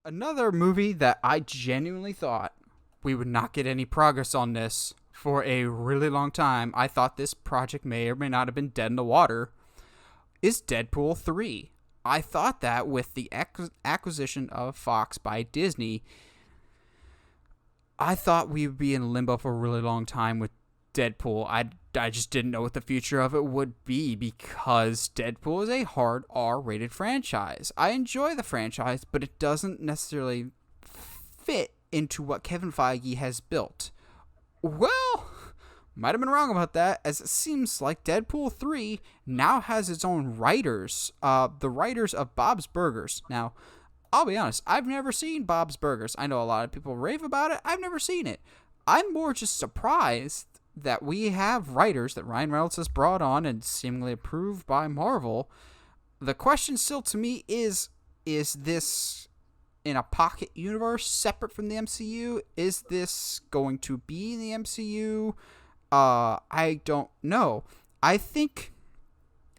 Another movie that I genuinely thought we would not get any progress on this for a really long time. I thought this project may or may not have been dead in the water. Is Deadpool 3. I thought that with the acquisition of Fox by Disney, I thought we would be in limbo for a really long time with Deadpool. I just didn't know what the future of it would be because Deadpool is a hard R rated franchise. I enjoy the franchise, but it doesn't necessarily fit into what Kevin Feige has built. Well, might have been wrong about that, as it seems like Deadpool 3 now has its own writers, the writers of Bob's Burgers. Now, I'll be honest, I've never seen Bob's Burgers. I know a lot of people rave about it. I've never seen it. I'm more just surprised that we have writers that Ryan Reynolds has brought on and seemingly approved by Marvel. The question still to me is this in a pocket universe separate from the MCU? Is this going to be in the MCU? I don't know. I think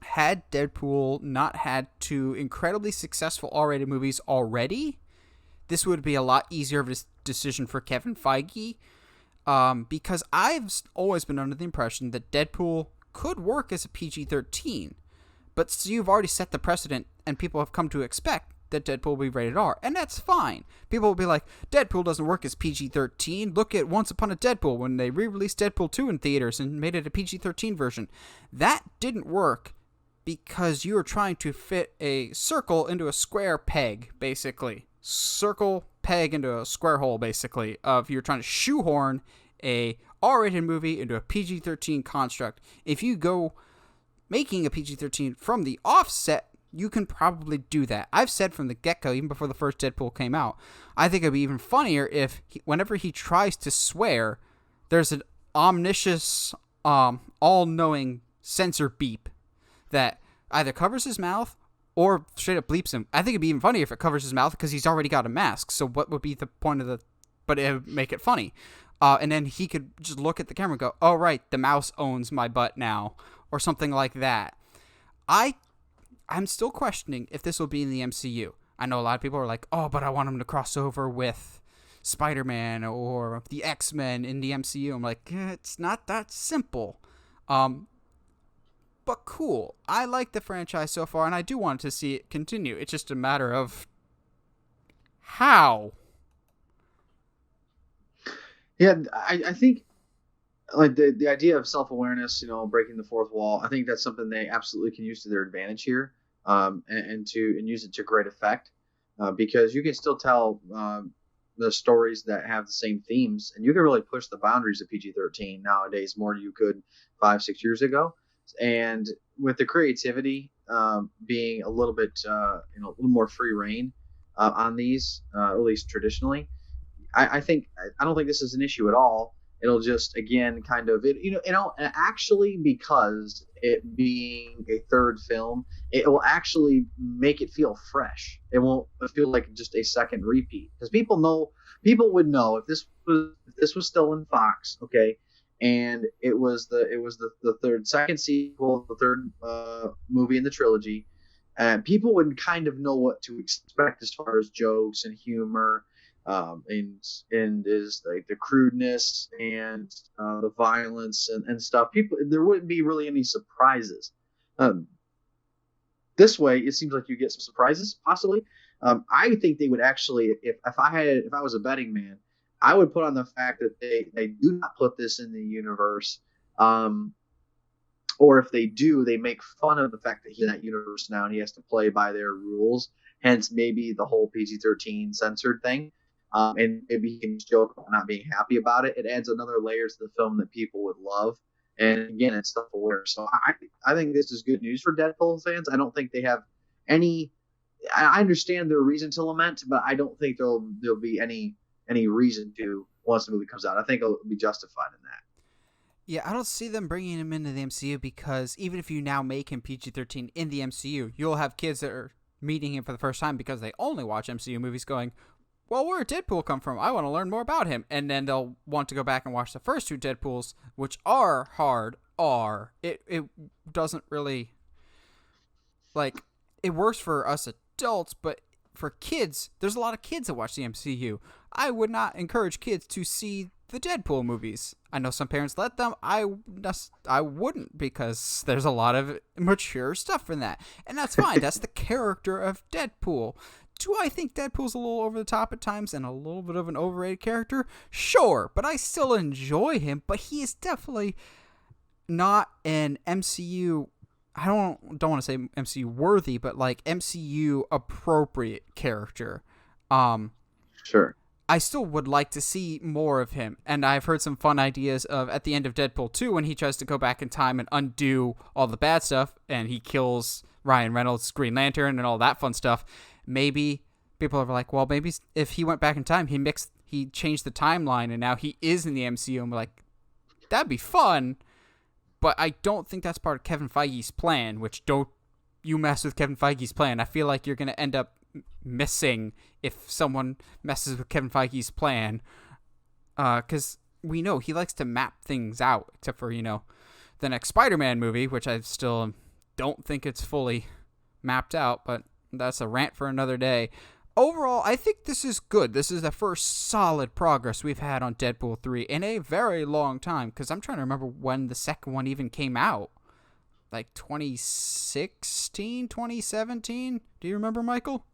had Deadpool not had two incredibly successful R-rated movies already, this would be a lot easier of a decision for Kevin Feige. Because I've always been under the impression that Deadpool could work as a PG-13. But so you've already set the precedent, and people have come to expect that Deadpool will be rated R, and that's fine. People will be like, Deadpool doesn't work as PG-13. Look at Once Upon a Deadpool when they re-released Deadpool 2 in theaters and made it a PG-13 version. That didn't work because you were trying to fit a circle into a square peg, basically. Circle, peg into a square hole, basically, of you're trying to shoehorn a R-rated movie into a PG-13 construct. If you go making a PG-13 from the offset, you can probably do that. I've said from the get-go, even before the first Deadpool came out, I think it'd be even funnier if, whenever he tries to swear, there's an omniscious, all-knowing censor beep that either covers his mouth or straight up bleeps him. I think it'd be even funnier if it covers his mouth because he's already got a mask. So what would be the point of the... But it would make it funny. And then he could just look at the camera and go, oh, right, the mouse owns my butt now. Or something like that. I'm still questioning if this will be in the MCU. I know a lot of people are like, oh, but I want him to cross over with Spider-Man or the X-Men in the MCU. I'm like, it's not that simple. But cool. I like the franchise so far, and I do want to see it continue. It's just a matter of how. Yeah, I think like the idea of self-awareness, breaking the fourth wall, I think that's something they absolutely can use to their advantage here, and use it to great effect, because you can still tell the stories that have the same themes, and you can really push the boundaries of PG-13 nowadays more than you could 5-6 years ago. And with the creativity being a little bit, a little more free reign on these, at least traditionally, I don't think this is an issue at all. It'll just again kind of actually, because it being a third film, it will actually make it feel fresh. It won't feel like just a second repeat, because people would know if this was still in Fox, okay, and it was the second sequel, the third movie in the trilogy, and people would kind of know what to expect as far as jokes and humor, and is like the crudeness and the violence and stuff. There wouldn't be really any surprises. This way, it seems like you get some surprises possibly. I think they would actually, if I was a betting man, I would put on the fact that they do not put this in the universe, or if they do, they make fun of the fact that he's in that universe now and he has to play by their rules. Hence, maybe the whole PG-13 censored thing. And maybe he can joke about not being happy about it. It adds another layer to the film that people would love. And again, it's self-aware. So I think this is good news for Deadpool fans. I don't think they have any. I understand their reason to lament, but I don't think there'll be any reason to once the movie comes out. I think it'll be justified in that. Yeah, I don't see them bringing him into the MCU because even if you now make him PG-13 in the MCU, you'll have kids that are meeting him for the first time because they only watch MCU movies going, well, where did Deadpool come from? I want to learn more about him. And then they'll want to go back and watch the first two Deadpools, which are hard R. It doesn't really, like, it works for us adults, but for kids, there's a lot of kids that watch the MCU. I would not encourage kids to see the Deadpool movies. I know some parents let them. I wouldn't, because there's a lot of mature stuff in that. And that's fine. That's the character of Deadpool. Do I think Deadpool's a little over the top at times and a little bit of an overrated character? Sure, but I still enjoy him. But he is definitely not an MCU. I don't want to say MCU worthy, but like MCU appropriate character. Sure. I still would like to see more of him, and I've heard some fun ideas of at the end of Deadpool 2 when he tries to go back in time and undo all the bad stuff, and he kills Ryan Reynolds' Green Lantern and all that fun stuff. Maybe people are like, well, maybe if he went back in time, he changed the timeline, and now he is in the MCU, and we're like, that'd be fun, but I don't think that's part of Kevin Feige's plan, which don't you mess with Kevin Feige's plan. I feel like you're going to end up missing if someone messes with Kevin Feige's plan, because we know he likes to map things out, except for, the next Spider-Man movie, which I still don't think it's fully mapped out, but that's a rant for another day. Overall, I think this is good. This is the first solid progress we've had on Deadpool 3 in a very long time, because I'm trying to remember when the second one even came out. Like 2016, 2017? Do you remember, Michael?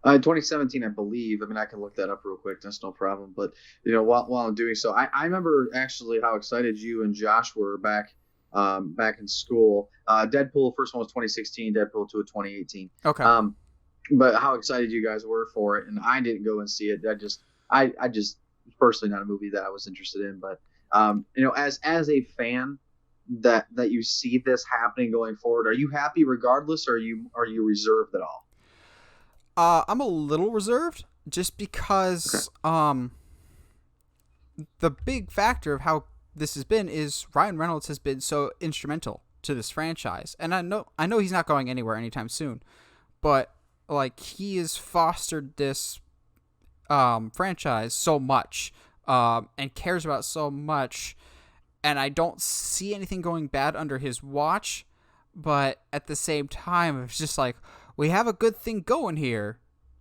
2017, I believe. I mean, I can look that up real quick. That's no problem. But, while I'm doing so, I remember actually how excited you and Josh were back in school. Deadpool, first one was 2016, Deadpool 2 was 2018. Okay. But how excited you guys were for it, and I didn't go and see it. I just personally not a movie that I was interested in. But, as a fan that you see this happening going forward, are you happy regardless, or are you reserved at all? I'm a little reserved just because the big factor of how this has been is Ryan Reynolds has been so instrumental to this franchise. And I know he's not going anywhere anytime soon, but like he has fostered this franchise so much and cares about so much, and I don't see anything going bad under his watch, but at the same time it's just like, we have a good thing going here.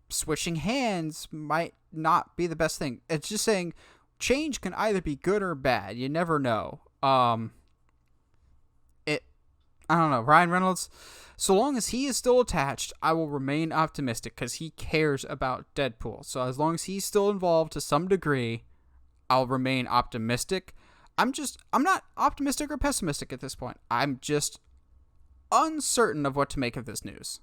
Switching hands might not be the best thing. It's just saying change can either be good or bad. You never know. I don't know. Ryan Reynolds, so long as he is still attached, I will remain optimistic because he cares about Deadpool. So as long as he's still involved to some degree, I'll remain optimistic. I'm not optimistic or pessimistic at this point. I'm just uncertain of what to make of this news.